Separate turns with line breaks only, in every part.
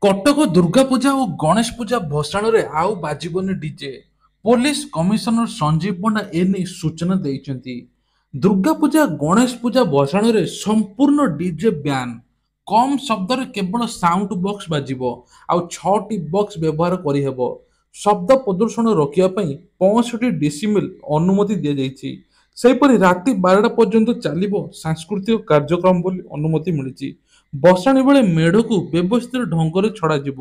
କଟକ ଦୁର୍ଗାପୂଜା ଓ ଗଣେଶ ପୂଜା ଭସାଣରେ ଆଉ ବାଜିବନି DJ. Police commissioner Sanjeev Panda ଏନେଇ ସୂଚନା ଦେଇଛନ୍ତି। ଦୁର୍ଗାପୂଜା ଗଣେଶ ପୂଜା ଭସାଣରେ ସମ୍ପୂର୍ଣ୍ଣ ଡିଜେ ବ୍ୟାନ୍। କମ୍ ଶବ୍ଦରେ କେବଳ ସାଉଣ୍ଡ ବକ୍ସ ବାଜିବ। ଆଉ 6ଟି ବକ୍ସ ବ୍ୟବହାର କରିହେବ। ଶବ୍ଦ ପ୍ରଦୂଷଣ ରୋକିବା ପାଇଁ 65 ଡେସିବେଲ୍ ଅନୁମତି ଦିଆଯାଇଛି। ସେହିପରି ରାତି 12ଟା ପର୍ଯ୍ୟନ୍ତ ଚାଲିବ ସାଂସ୍କୃତିକ କାର୍ଯ୍ୟକ୍ରମ ବୋଲି ଅନୁମତି ମିଳିଛି। ଭସାଣୀ ବେଳେ ମେଢ଼କୁ ବ୍ୟବସ୍ଥିତ ଢଙ୍ଗରେ ଛଡ଼ାଯିବ।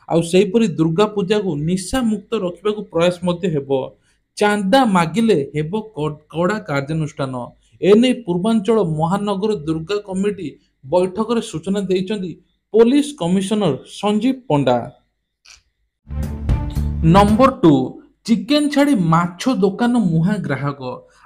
ଆଉ ସେହିପରି ଦୁର୍ଗା ପୂଜାକୁ ନିଶା ମୁକ୍ତ ରଖିବାକୁ ପ୍ରୟାସ ମଧ୍ୟ ହେବ। ଚାନ୍ଦା ମାଗିଲେ ହେବ କଡ଼ା କାର୍ଯ୍ୟାନୁଷ୍ଠାନ। ଏନେଇ ପୂର୍ବାଞ୍ଚଳ ମହାନଗର ଦୁର୍ଗା କମିଟି ବୈଠକରେ ସୂଚନା ଦେଇଛନ୍ତି police commissioner Sanjeev Panda. Number 2, chicken ଛାଡ଼ି ମାଛ ଦୋକାନ ମୁହାଁ ଗ୍ରାହକ।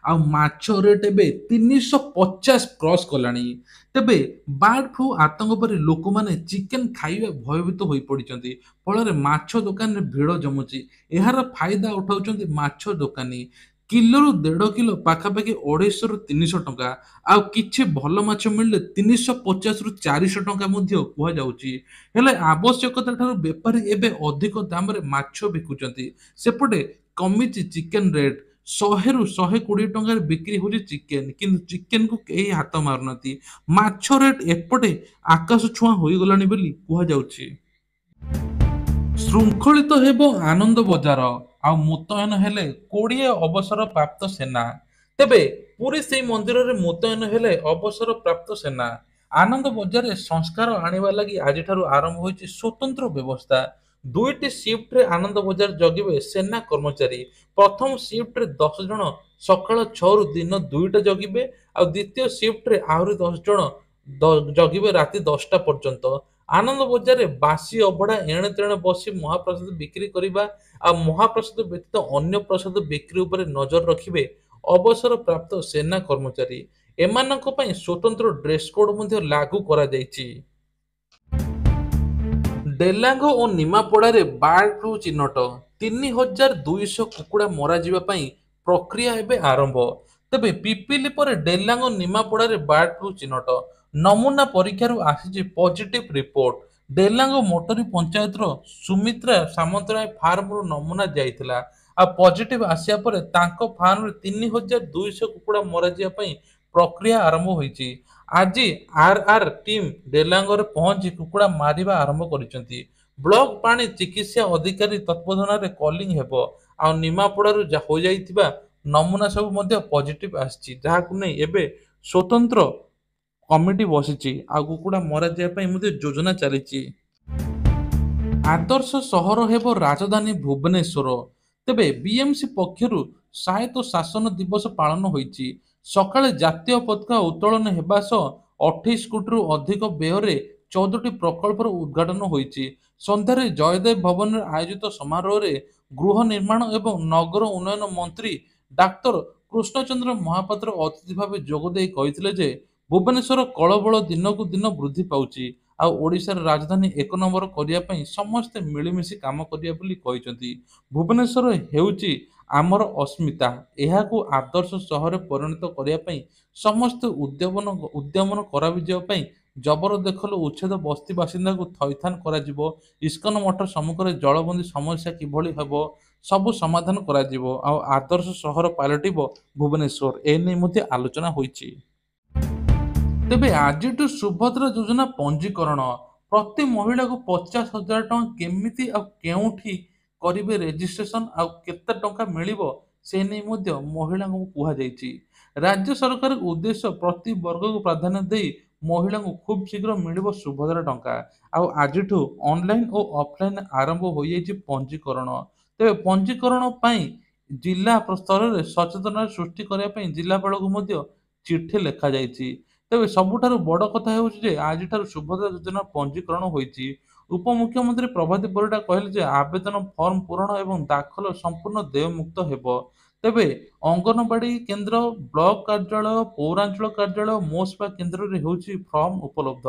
ଆଉ ମାଛ ରେଟ୍ ଏବେ 350 କ୍ରସ୍ କଲାଣି। ତେବେ ବାର୍ଡ ଫ୍ଲୁ ଆତଙ୍କ ପରେ ଲୋକମାନେ ଚିକେନ ଖାଇବା ଭୟଭୀତ ହୋଇପଡ଼ିଛନ୍ତି। ଫଳରେ ମାଛ ଦୋକାନରେ ଭିଡ଼ ଜମୁଛି। ଏହାର ଫାଇଦା ଉଠାଉଛନ୍ତି ମାଛ ଦୋକାନୀ। କିଲୋରୁ 1.5 କିଲୋ ପାଖାପାଖି 250ରୁ 300 ଟଙ୍କା। ଆଉ କିଛି ଭଲ ମାଛ ମିଳିଲେ 350ରୁ 400 ଟଙ୍କା ମଧ୍ୟ କୁହାଯାଉଛି। ହେଲେ ଆବଶ୍ୟକତା ଠାରୁ ବେପାରୀ ଏବେ ଅଧିକ ଦାମରେ ମାଛ ବିକୁଛନ୍ତି। ସେପଟେ କମିଛି ଚିକେନ ରେଟ୍। 100ରୁ 120 ଟଙ୍କାରେ ବିକ୍ରି ହେଉଛି ଚିକେନ। କିନ୍ତୁ ଚିକେନକୁ କେହି ହାତ ମାରୁନାହାନ୍ତି। ମାଛ ରେଟ୍ ଏପଟେ ଆକାଶ ଛୁଆଁ ହୋଇଗଲାଣି ବୋଲି କୁହାଯାଉଛି। ଶୃଙ୍ଖଳିତ ହେବ ଆନନ୍ଦ ବଜାର। ଆଉ ମୁତୟନ ହେଲେ 20 ଅବସରପ୍ରାପ୍ତ ସେନା। ତେବେ ପୁରୀ ଶ୍ରୀମନ୍ଦିରରେ ମୁତୟନ ହେଲେ ଅବସରପ୍ରାପ୍ତ ସେନା। ଆନନ୍ଦ ବଜାରରେ ସଂସ୍କାର ଆଣିବା ଲାଗି ଆଜିଠାରୁ ଆରମ୍ଭ ହୋଇଛି ସ୍ୱତନ୍ତ୍ର ବ୍ୟବସ୍ଥା। 2ଟି ସିଫ୍ଟରେ ଆନନ୍ଦ ବଜାର ଜଗିବେ ସେନା କର୍ମଚାରୀ। ପ୍ରଥମ ସିଫ୍ଟରେ 10 ଜଣ ସକାଳ 6ରୁ ଦିନ 2ଟା ଜଗିବେ। ଆଉ ଦ୍ୱିତୀୟ ସିଫ୍ଟରେ ଆହୁରି 10 ଜଣ ଜଗିବେ ରାତି 10ଟା ପର୍ଯ୍ୟନ୍ତ। ଆନନ୍ଦ ବଜାରରେ ବାସି ଅବଢ଼ା ଏଣେ ତେଣେ ବସି ମହାପ୍ରସାଦ ବିକ୍ରି କରିବା ଆଉ ମହାପ୍ରସାଦ ବ୍ୟତୀତ ଅନ୍ୟ ପ୍ରସାଦ ବିକ୍ରି ଉପରେ ନଜର ରଖିବେ ଅବସରପ୍ରାପ୍ତ ସେନା କର୍ମଚାରୀ। ଏମାନଙ୍କ ପାଇଁ ସ୍ୱତନ୍ତ୍ର ଡ୍ରେସ୍ କୋଡ୍ ମଧ୍ୟ ଲାଗୁ କରାଯାଇଛି। ଡେଲାଙ୍ଗ ଓ ନିମାପଡ଼ାରେ ବାର୍ଡ ଫ୍ଲୁ ଚିହ୍ନଟ। 3200 କୁକୁଡ଼ା ମରାଯିବା ପାଇଁ ପ୍ରକ୍ରିୟା ଏବେ ଆରମ୍ଭ। ତେବେ ପିପିଲି ପରେ ଡେଲାଙ୍ଗ ନିମାପଡ଼ାରେ ବାର୍ଡ ଫ୍ଲୁ ଚିହ୍ନଟ। ନମୁନା ପରୀକ୍ଷାରୁ ଆସିଛି ପଜିଟିଭ ରିପୋର୍ଟ। ଡେଲାଙ୍ଗ ମୋଟରୀ ପଞ୍ଚାୟତର ସୁମିତ୍ରା ସାମନ୍ତରାୟ ଫାର୍ମରୁ ନମୁନା ଯାଇଥିଲା। ଆଉ ପଜିଟିଭ ଆସିବା ପରେ ତାଙ୍କ ଫାର୍ମରେ 3200 କୁକୁଡ଼ା ମରାଯିବା ପାଇଁ ପ୍ରକ୍ରିୟା ଆରମ୍ଭ ହୋଇଛି। ଆଜି ଆର୍ଆର୍ ଟିମ୍ ଡେଲାଙ୍ଗରେ ପହଞ୍ଚି କୁକୁଡ଼ା ମାରିବା ଆରମ୍ଭ କରିଛନ୍ତି। ବ୍ଲକ ପାଣି ଚିକିତ୍ସା ଅଧିକାରୀ ତତ୍ତ୍ୱାବଧାନରେ କଲିଂ ହେବ। ଆଉ ନିମାପଡ଼ାରୁ ହୋଇଯାଇଥିବା ନମୁନା ସବୁ ମଧ୍ୟ ପଜିଟିଭ ଆସିଛି। ଯାହାକୁ ନେଇ ଏବେ ସ୍ୱତନ୍ତ୍ର କମିଟି ବସିଛି। ଆଉ କୁକୁଡ଼ା ମରାଯିବା ପାଇଁ ମଧ୍ୟ ଯୋଜନା ଚାଲିଛି। ଆଦର୍ଶ ସହର ହେବ ରାଜଧାନୀ ଭୁବନେଶ୍ୱର। ତେବେ ବିଏମ୍ସି ପକ୍ଷରୁ ସ୍ୱାୟତ୍ତ ଶାସନ ଦିବସ ପାଳନ ହୋଇଛି। ସକାଳେ ଜାତୀୟ ପତାକା ଉତ୍ତୋଳନ ହେବା ସହ 28 କୋଟିରୁ ଅଧିକ ବ୍ୟୟରେ 14ଟି ପ୍ରକଳ୍ପର ଉଦ୍ଘାଟନ ହୋଇଛି। ସନ୍ଧ୍ୟାରେ ଜୟଦେବ ଭବନରେ ଆୟୋଜିତ ସମାରୋହରେ ଗୃହ ନିର୍ମାଣ ଏବଂ ନଗର ଉନ୍ନୟନ ମନ୍ତ୍ରୀ ଡାକ୍ତର କୃଷ୍ଣଚନ୍ଦ୍ର ମହାପାତ୍ର ଅତିଥି ଭାବେ ଯୋଗଦେଇ କହିଥିଲେ ଯେ ଭୁବନେଶ୍ୱର କଳବଳ ଦିନକୁ ଦିନ ବୃଦ୍ଧି ପାଉଛି। ଆଉ ଓଡ଼ିଶାର ରାଜଧାନୀ 1 ନମ୍ବର କରିବା ପାଇଁ ସମସ୍ତେ ମିଳିମିଶି କାମ କରିବା ବୋଲି କହିଛନ୍ତି। ଭୁବନେଶ୍ୱର ହେଉଛି ଆମର ଅସ୍ମିତା। ଏହାକୁ ଆଦର୍ଶ ସହରରେ ପରିଣତ କରିବା ପାଇଁ ସମସ୍ତେ ଉଦ୍ୟମନ କରାଯିବା ପାଇଁ ଜବରଦଖଲ ଉଚ୍ଛେଦ ବସ୍ତି ବାସିନ୍ଦାଙ୍କୁ ଥଇଥାନ କରାଯିବ। ଇସ୍କନ ମଠ ସମ୍ମୁଖରେ ଜଳବନ୍ଦୀ ସମସ୍ୟା କିଭଳି ହେବ ସବୁ ସମାଧାନ କରାଯିବ। ଆଉ ଆଦର୍ଶ ସହର ପାଲଟିବ ଭୁବନେଶ୍ୱର। ଏନେଇ ମଧ୍ୟ ଆଲୋଚନା ହୋଇଛି। ତେବେ ଆଜିଠୁ ସୁଭଦ୍ରା ଯୋଜନା ପଞ୍ଜୀକରଣ। ପ୍ରତି ମହିଳାକୁ 50,000 ଟଙ୍କା କେମିତି ଆଉ କେଉଁଠି କରିବେ ରେଜିଷ୍ଟ୍ରେସନ ଆଉ କେତେ ଟଙ୍କା ମିଳିବ ସେ ନେଇ ମଧ୍ୟ ମହିଳାଙ୍କୁ କୁହାଯାଇଛି। ରାଜ୍ୟ ସରକାରଙ୍କ ଉଦ୍ଦେଶ୍ୟ ପ୍ରତି ବର୍ଗକୁ ପ୍ରାଧାନ୍ୟ ଦେଇ ମହିଳାଙ୍କୁ ଖୁବ୍ ଶୀଘ୍ର ମିଳିବ ସୁଭଦ୍ରା ଟଙ୍କା। ଆଉ ଆଜିଠୁ ଅନଲାଇନ୍ ଓ ଅଫଲାଇନ୍ ଆରମ୍ଭ ହୋଇଯାଇଛି ପଞ୍ଜୀକରଣ। ତେବେ ପଞ୍ଜୀକରଣ ପାଇଁ ଜିଲ୍ଲା ସ୍ତରରେ ସଚେତନତା ସୃଷ୍ଟି କରିବା ପାଇଁ ଜିଲ୍ଲାପାଳଙ୍କୁ ମଧ୍ୟ ଚିଠି ଲେଖାଯାଇଛି। ତେବେ ସବୁଠାରୁ ବଡ଼ କଥା ହେଉଛି ଯେ ଆଜିଠାରୁ ସୁଭଦ୍ରା ଯୋଜନା ପଞ୍ଜୀକରଣ ହୋଇଛି। ଉପମୁଖ୍ୟମନ୍ତ୍ରୀ ପ୍ରଭାତୀ ପରିଡ଼ା କହିଲେ ଯେ ଆବେଦନ ଫର୍ମ ପୂରଣ ଏବଂ ଦାଖଲ ସମ୍ପୂର୍ଣ୍ଣ ଦେୟମୁକ୍ତ ହେବ। ତେବେ ଅଙ୍ଗନବାଡ଼ି କେନ୍ଦ୍ର, ବ୍ଲକ କାର୍ଯ୍ୟାଳୟ, ପୌରାଞ୍ଚଳ କାର୍ଯ୍ୟାଳୟ, ମୋ ସେବା କେନ୍ଦ୍ରରେ ହେଉଛି ଫର୍ମ ଉପଲବ୍ଧ।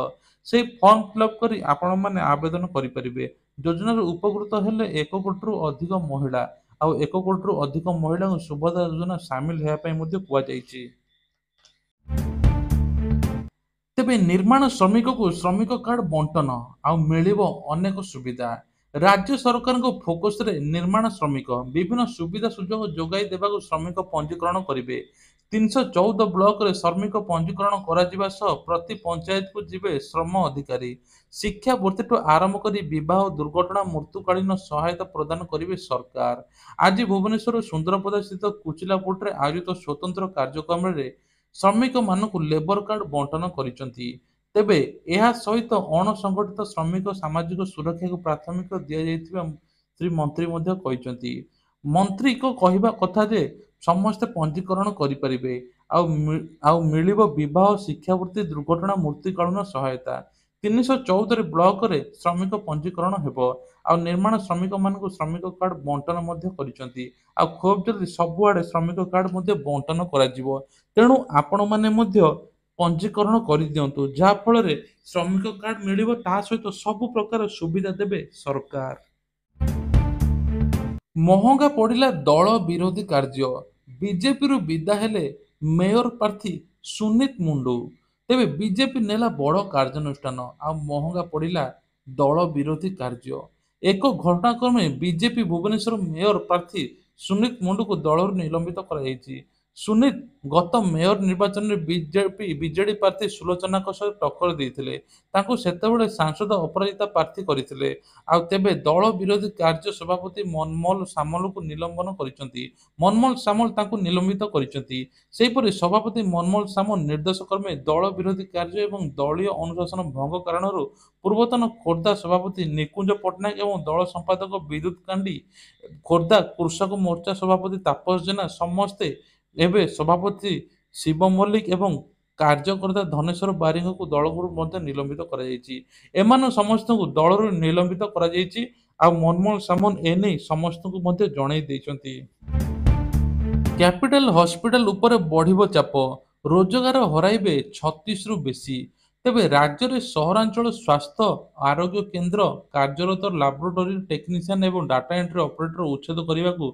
ସେହି ଫର୍ମ ଫିଲ୍ଅପ୍ କରି ଆପଣମାନେ ଆବେଦନ କରିପାରିବେ। ଯୋଜନାରୁ ଉପକୃତ ହେଲେ 1 କୋଟିରୁ ଅଧିକ ମହିଳା। ଆଉ 1 କୋଟିରୁ ଅଧିକ ମହିଳାଙ୍କୁ ସୁଭଦ୍ରା ଯୋଜନା ସାମିଲ ହେବା ପାଇଁ ମଧ୍ୟ କୁହାଯାଇଛି। ତେବେ ନିର୍ମାଣ ଶ୍ରମିକକୁ ଶ୍ରମିକ କାର୍ଡ ବଣ୍ଟନ ଆଉ ମିଳିବ ଅନେକ ସୁବିଧା। ରାଜ୍ୟ ସରକାରଙ୍କ ଫୋକସରେ ନିର୍ମାଣ ଶ୍ରମିକ ବିଭିନ୍ନ ସୁବିଧା ସୁଯୋଗ ଯୋଗାଇ ଦେବାକୁ ଶ୍ରମିକ ପଞ୍ଜୀକରଣ କରିବେ। 314 ବ୍ଲକରେ ଶ୍ରମିକ ପଞ୍ଜୀକରଣ କରାଯିବା ସହ ପ୍ରତି ପଞ୍ଚାୟତକୁ ଯିବେ ଶ୍ରମ ଅଧିକାରୀ। ଶିକ୍ଷା ବୃତ୍ତିଠୁ ଆରମ୍ଭ କରି ବିବାହ, ଦୁର୍ଘଟଣା, ମୃତ୍ୟୁକାଳୀନ ସହାୟତା ପ୍ରଦାନ କରିବେ ସରକାର। ଆଜି ଭୁବନେଶ୍ୱର ସୁନ୍ଦରପଦା ସ୍ଥିତ କୁଚିଲା ପୋର୍ଟରେ ଆୟୋଜିତ ସ୍ୱତନ୍ତ୍ର କାର୍ଯ୍ୟକ୍ରମରେ ଶ୍ରମିକମାନଙ୍କୁ ଲେବର କାର୍ଡ ବଣ୍ଟନ କରିଛନ୍ତି। ତେବେ ଏହା ସହିତ ଅଣସଂଗଠିତ ଶ୍ରମିକ ସାମାଜିକ ସୁରକ୍ଷାକୁ ପ୍ରାଥମିକ ଦିଆଯାଇଥିବା ଶ୍ରୀ ମନ୍ତ୍ରୀ ମଧ୍ୟ କହିଛନ୍ତି। ମନ୍ତ୍ରୀଙ୍କ କହିବା କଥା ଯେ ସମସ୍ତେ ପଞ୍ଜୀକରଣ କରିପାରିବେ ଆଉ ମିଳିବ ବିବାହ, ଶିକ୍ଷାବୃତ୍ତି, ଦୁର୍ଘଟଣା, ମୃତ୍ୟୁକାଳୀନ ସହାୟତା। 314 ବ୍ଲକରେ ଶ୍ରମିକ ପଞ୍ଜୀକରଣ ହେବ। ଆଉ ନିର୍ମାଣ ଶ୍ରମିକମାନଙ୍କୁ ଶ୍ରମିକ କାର୍ଡ ବଣ୍ଟନ ମଧ୍ୟ କରିଛନ୍ତି। ଆଉ ଖୁବ୍ ଜଲଦି ସବୁଆଡେ ଶ୍ରମିକ କାର୍ଡ ମଧ୍ୟ ବଣ୍ଟନ କରାଯିବ। ତେଣୁ ଆପଣମାନେ ମଧ୍ୟ ପଞ୍ଜୀକରଣ କରିଦିଅନ୍ତୁ, ଯାହା ଫଳରେ ଶ୍ରମିକ କାର୍ଡ ମିଳିବ, ତା ସହିତ ସବୁ ପ୍ରକାର ସୁବିଧା ଦେବେ ସରକାର। ମହଙ୍ଗା ପଡ଼ିଲା ଦଳ ବିରୋଧୀ କାର୍ଯ୍ୟ, ବିଜେପିରୁ ବିଦା ହେଲେ ମେୟର ପ୍ରାର୍ଥୀ ସୁନିତ ମୁଣ୍ଡୁ। ତେବେ ବିଜେପି ନେଲା ବଡ଼ କାର୍ଯ୍ୟାନୁଷ୍ଠାନ ଆଉ ମହଙ୍ଗା ପଡ଼ିଲା ଦଳ ବିରୋଧୀ କାର୍ଯ୍ୟ। ଏକ ଘଟଣାକ୍ରମେ ବିଜେପି ଭୁବନେଶ୍ୱର ମେୟର ପ୍ରାର୍ଥୀ ସୁନିତ ମୁଣ୍ଡୁଙ୍କୁ ଦଳରୁ ନିଲମ୍ବିତ କରାଯାଇଛି। ସୁନିତ ଗତ ମେୟର ନିର୍ବାଚନରେ ବିଜେଡି ପ୍ରାର୍ଥୀ ସୁଲୋଚନାଙ୍କ ସହ ଟକ୍କର ଦେଇଥିଲେ। ତାଙ୍କୁ ସେତେବେଳେ ସାଂସଦ ଅପରାଜିତା ପ୍ରାର୍ଥୀ କରିଥିଲେ। ଆଉ ତେବେ ଦଳ ବିରୋଧୀ କାର୍ଯ୍ୟ ସଭାପତି ମନମୋହନ ସାମଲଙ୍କୁ ନିଲମ୍ବନ କରିଛନ୍ତି। ମନମୋହନ ସାମଲ ତାଙ୍କୁ ନିଲମ୍ବିତ କରିଛନ୍ତି। ସେହିପରି ସଭାପତି ମନମୋହନ ସାମଲ ନିର୍ଦ୍ଦେଶ କ୍ରମେ ଦଳ ବିରୋଧୀ କାର୍ଯ୍ୟ ଏବଂ ଦଳୀୟ ଅନୁଶାସନ ଭଙ୍ଗ କାରଣରୁ ପୂର୍ବତନ ଖୋର୍ଦ୍ଧା ସଭାପତି ନିକୁଞ୍ଜ ପଟ୍ଟନାୟକ ଏବଂ ଦଳ ସମ୍ପାଦକ ବିଦ୍ୟୁତ କାଣ୍ଡି, ଖୋର୍ଦ୍ଧା କୃଷକ ମୋର୍ଚ୍ଚା ସଭାପତି ତାପସ ଜେନା ସମସ୍ତେ ଏବେ ସଭାପତି ଶିବ ମଲ୍ଲିକ ଏବଂ କାର୍ଯ୍ୟକର୍ତ୍ତା ଧନେଶ୍ୱର ବାରିକଙ୍କୁ ଦଳରୁ ମଧ୍ୟ ନିଲମ୍ବିତ କରାଯାଇଛି। ଏମାନଙ୍କୁ ସମସ୍ତଙ୍କୁ ଦଳରୁ ନିଲମ୍ବିତ କରାଯାଇଛି। ଆଉ ମନମୋହନ ସାମଲ ଏନେଇ ସମସ୍ତଙ୍କୁ ମଧ୍ୟ ଜଣାଇ ଦେଇଛନ୍ତି। କ୍ୟାପିଟାଲ ହସ୍ପିଟାଲ ଉପରେ ବଢ଼ିବ ଚାପ, ରୋଜଗାର ହରାଇବେ 36ରୁ ବେଶୀ। ତେବେ ରାଜ୍ୟରେ ସହରାଞ୍ଚଳ ସ୍ୱାସ୍ଥ୍ୟ ଆରୋଗ୍ୟ କେନ୍ଦ୍ର କାର୍ଯ୍ୟରତ ଲାବୋରେଟୋରୀ ଟେକ୍ନିସିଆନ ଏବଂ ଡାଟା ଏଣ୍ଟ୍ରି ଅପରେଟର ଉଚ୍ଛେଦ କରିବାକୁ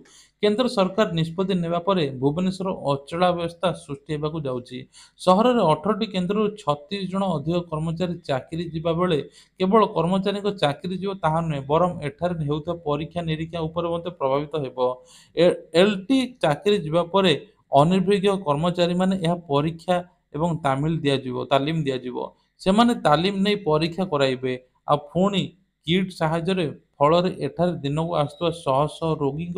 କେନ୍ଦ୍ର ସରକାର ନିଷ୍ପତ୍ତି ନେବା ପରେ ଭୁବନେଶ୍ୱର ଅଚଳାବସ୍ଥା ସୃଷ୍ଟି ହେବାକୁ ଯାଉଛି। ସହରରେ 18ଟି କେନ୍ଦ୍ରରୁ 36 ଜଣ ଅଧିକ କର୍ମଚାରୀ ଚାକିରି ଯିବା ବେଳେ କେବଳ କର୍ମଚାରୀଙ୍କ ଚାକିରି ଯିବ ତାହା ନୁହେଁ, ବରଂ ଏଠାରେ ହେଉଥିବା ପରୀକ୍ଷା ନିରୀକ୍ଷା ଉପରେ ମଧ୍ୟ ପ୍ରଭାବିତ ହେବ। ଏଲଟି ଚାକିରି ଯିବା ପରେ ଅନିର୍ଭିଜ୍ଞ କର୍ମଚାରୀମାନେ ଏହା ପରୀକ୍ଷା ଏବଂ ତାଲିମ ଦିଆଯିବ। ସେମାନେ ତାଲିମ ନେଇ ପରୀକ୍ଷା କରାଇବେ ଆଉ ପୁଣି କିଟ୍ ସାହାଯ୍ୟରେ, ଫଳରେ ଏଠାରେ ଦିନକୁ ଆସୁଥିବା ଶହ ଶହ ରୋଗୀଙ୍କ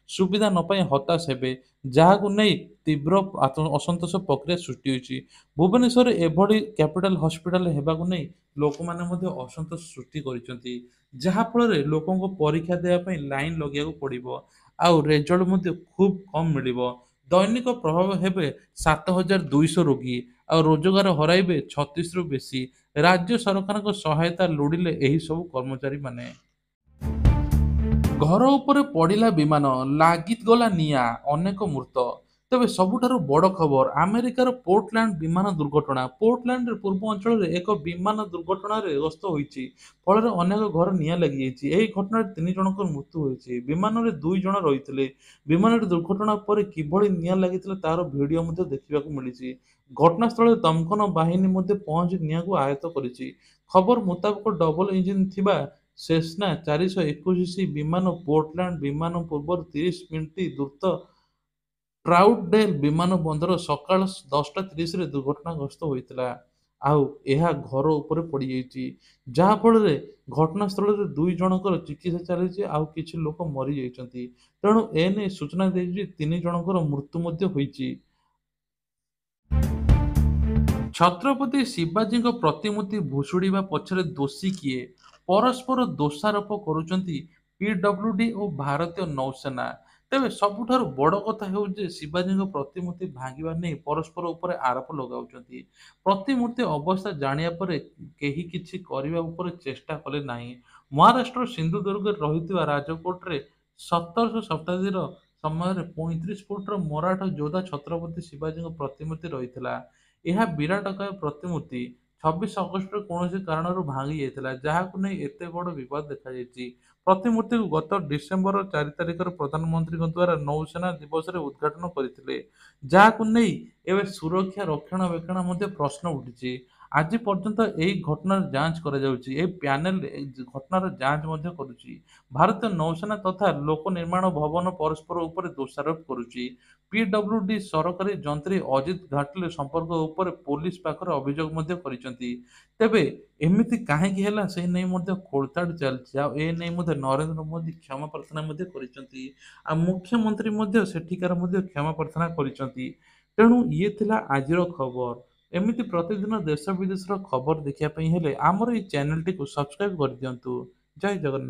ସୁବିଧା ନ ପାଇ ହତାଶ ହେବେ, ଯାହାକୁ ନେଇ ତୀବ୍ର ଅସନ୍ତୋଷ ପ୍ରକ୍ରିୟା ସୃଷ୍ଟି ହୋଇଛି। ଭୁବନେଶ୍ୱରରେ ଏଭଳି କ୍ୟାପିଟାଲ ହସ୍ପିଟାଲ ହେବାକୁ ନେଇ ଲୋକମାନେ ମଧ୍ୟ ଅସନ୍ତୋଷ ସୃଷ୍ଟି କରିଛନ୍ତି, ଯାହାଫଳରେ ଲୋକଙ୍କୁ ପରୀକ୍ଷା ଦେବା ପାଇଁ ଲାଇନ ଲଗାଇବାକୁ ପଡ଼ିବ ଆଉ ରେଜଲ୍ଟ ମଧ୍ୟ ଖୁବ୍ କମ୍ ମିଳିବ। ଦୈନିକ ପ୍ରଭାବ ହେବେ 7200 ରୋଗୀ ଆଉ ରୋଜଗାର ହରାଇବେ 36ରୁ ବେଶୀ। ରାଜ୍ୟ ସରକାରଙ୍କ ସହାୟତା ଲୋଡ଼ିଲେ ଏହି ସବୁ କର୍ମଚାରୀମାନେ। ଘର ଉପରେ ପଡ଼ିଲା ବିମାନ, ଲାଗିଗଲା ନିଆଁ, ଅନେକ ମୃତ। ତେବେ ସବୁଠାରୁ ବଡ଼ ଖବର, ଆମେରିକାର ପୋର୍ଟଲ୍ୟାଣ୍ଡ ବିମାନ ଦୁର୍ଘଟଣା। ପୋର୍ଟଲ୍ୟାଣ୍ଡର ପୂର୍ବ ଅଞ୍ଚଳରେ ଏକ ବିମାନ ଦୁର୍ଘଟଣାରେ ଗ୍ରସ୍ତ ହୋଇଛି, ଫଳରେ ଅନେକ ଘର ନିଆଁ ଲାଗିଯାଇଛି। ଏହି ଘଟଣାରେ 3 ଜଣଙ୍କର ମୃତ୍ୟୁ ହୋଇଛି। ବିମାନରେ 2 ଜଣ ରହିଥିଲେ। ବିମାନଟି ଦୁର୍ଘଟଣା ପରେ କିଭଳି ନିଆଁ ଲାଗିଥିଲା ତାହାର ଭିଡିଓ ମଧ୍ୟ ଦେଖିବାକୁ ମିଳିଛି। ଘଟଣାସ୍ଥଳରେ ଦମକଳ ବାହିନୀ ମଧ୍ୟ ପହଞ୍ଚି ନିଆଁକୁ ଆୟତ୍ତ କରିଛି। ଖବର ମୁତାବକ ଡବଲ ଇଞ୍ଜିନ ଥିବା ସେସ୍ନା 421 ବିମାନ ପୋର୍ଟଲ୍ୟାଣ୍ଡ ବିମାନ ପୂର୍ବରୁ 30 ମିନିଟ୍ ଦ୍ରୁତ ଟ୍ରାଉଡେଲ୍ ବିମାନ ବନ୍ଦର ସକାଳ 10:30ରେ ଦୁର୍ଘଟଣାଗ୍ରସ୍ତ ହୋଇଥିଲା। ଆଉ ଏହା ଘର ଉପରେ ପଡ଼ିଯାଇଛି, ଯାହାଫଳରେ ଘଟଣାସ୍ଥଳରେ 2 ଜଣଙ୍କର ଚିକିତ୍ସା ଚାଲିଛି ଆଉ କିଛି ଲୋକ ମରିଯାଇଛନ୍ତି। ତେଣୁ ଏନେଇ ସୂଚନା ଦେଇଛି 3 ଜଣଙ୍କର ମୃତ୍ୟୁ ମଧ୍ୟ ହୋଇଛି। ଛତ୍ରପତି ଶିବାଜୀଙ୍କ ପ୍ରତିମୂର୍ତ୍ତି ଭୁଷୁଡ଼ିବା ପଛରେ ଦୋଷୀ କିଏ? ପରସ୍ପର ଦୋଷାରୋପ କରୁଛନ୍ତି ପିଡବ୍ଲ୍ୟୁଡି ଓ ଭାରତୀୟ ନୌସେନା। ତେବେ ସବୁଠାରୁ ବଡ଼ କଥା ହେଉଛି ଯେ ଶିବାଜୀଙ୍କ ପ୍ରତିମୂର୍ତ୍ତି ଭାଙ୍ଗିବା ନେଇ ପରସ୍ପର ଉପରେ ଆରୋପ ଲଗାଉଛନ୍ତି। ପ୍ରତିମୂର୍ତ୍ତି ଅବସ୍ଥା ଜାଣିବା ପରେ କେହି କିଛି କରିବା ଉପରେ ଚେଷ୍ଟା କଲେ ନାହିଁ। ମହାରାଷ୍ଟ୍ରର ସିନ୍ଧୁଦୁର୍ଗରେ ରହିଥିବା ରାଜକୋଟରେ 17ଶ ଶତାବ୍ଦୀର ସମୟରେ 35 ଫୁଟର ମରାଠା ଯୋଦ୍ଧା ଛତ୍ରପତି ଶିବାଜୀଙ୍କ ପ୍ରତିମୂର୍ତ୍ତି ରହିଥିଲା। ଏହା ବିରାଟକାୟ ପ୍ରତିମୂର୍ତ୍ତି 26 ଅଗଷ୍ଟରେ କୌଣସି କାରଣରୁ ଭାଙ୍ଗି ଯାଇଥିଲା, ଯାହାକୁ ନେଇ ଏତେ ବଡ଼ ବିବାଦ ଦେଖାଯାଇଛି। ପ୍ରତିମୂର୍ତ୍ତିକୁ ଗତ ଡିସେମ୍ବର 4 ତାରିଖରେ ପ୍ରଧାନମନ୍ତ୍ରୀଙ୍କ ଦ୍ୱାରା ନୌସେନା ଦିବସରେ ଉଦ୍ଘାଟନ କରିଥିଲେ, ଯାହାକୁ ନେଇ ଏବେ ସୁରକ୍ଷା ରକ୍ଷଣାବେକ୍ଷଣ ମଧ୍ୟ ପ୍ରଶ୍ନ ଉଠିଛି। ଆଜି ପର୍ଯ୍ୟନ୍ତ ଏହି ଘଟଣାର ଯାଞ୍ଚ କରାଯାଉଛି। ଏହି ପ୍ୟାନେଲ ଏ ଘଟଣାର ଯାଞ୍ଚ ମଧ୍ୟ କରୁଛି। ଭାରତୀୟ ନୌସେନା ତଥା ଲୋକ ନିର୍ମାଣ ଭବନ ପରସ୍ପର ଉପରେ ଦୋଷାରୋପ କରୁଛି। ପିଡବ୍ଲ୍ୟୁଡି ସରକାରୀ ଯନ୍ତ୍ରୀ ଅଜିତ ଘାଟଲେ ସମ୍ପର୍କ ଉପରେ ପୋଲିସ ପାଖରେ ଅଭିଯୋଗ ମଧ୍ୟ କରିଛନ୍ତି। ତେବେ ଏମିତି କାହିଁକି ହେଲା ସେ ନେଇ ମଧ୍ୟ ଖୋଳତାଡ଼ ଚାଲିଛି। ଆଉ ଏ ନେଇ ମଧ୍ୟ ନରେନ୍ଦ୍ର ମୋଦି କ୍ଷମା ପ୍ରାର୍ଥନା ମଧ୍ୟ କରିଛନ୍ତି। ଆଉ ମୁଖ୍ୟମନ୍ତ୍ରୀ ମଧ୍ୟ ସେଠିକାର ମଧ୍ୟ କ୍ଷମା ପ୍ରାର୍ଥନା କରିଛନ୍ତି। ତେଣୁ ଇଏ ଥିଲା ଆଜିର ଖବର। ଏମିତି ପ୍ରତିଦିନ ଦେଶ ବିଦେଶର ଖବର ଦେଖିବା ପାଇଁ ହେଲେ ଆମର ଏଇ ଚ୍ୟାନେଲଟିକୁ ସବସ୍କ୍ରାଇବ କରିଦିଅନ୍ତୁ। ଜୟ ଜଗନ୍ନାଥ।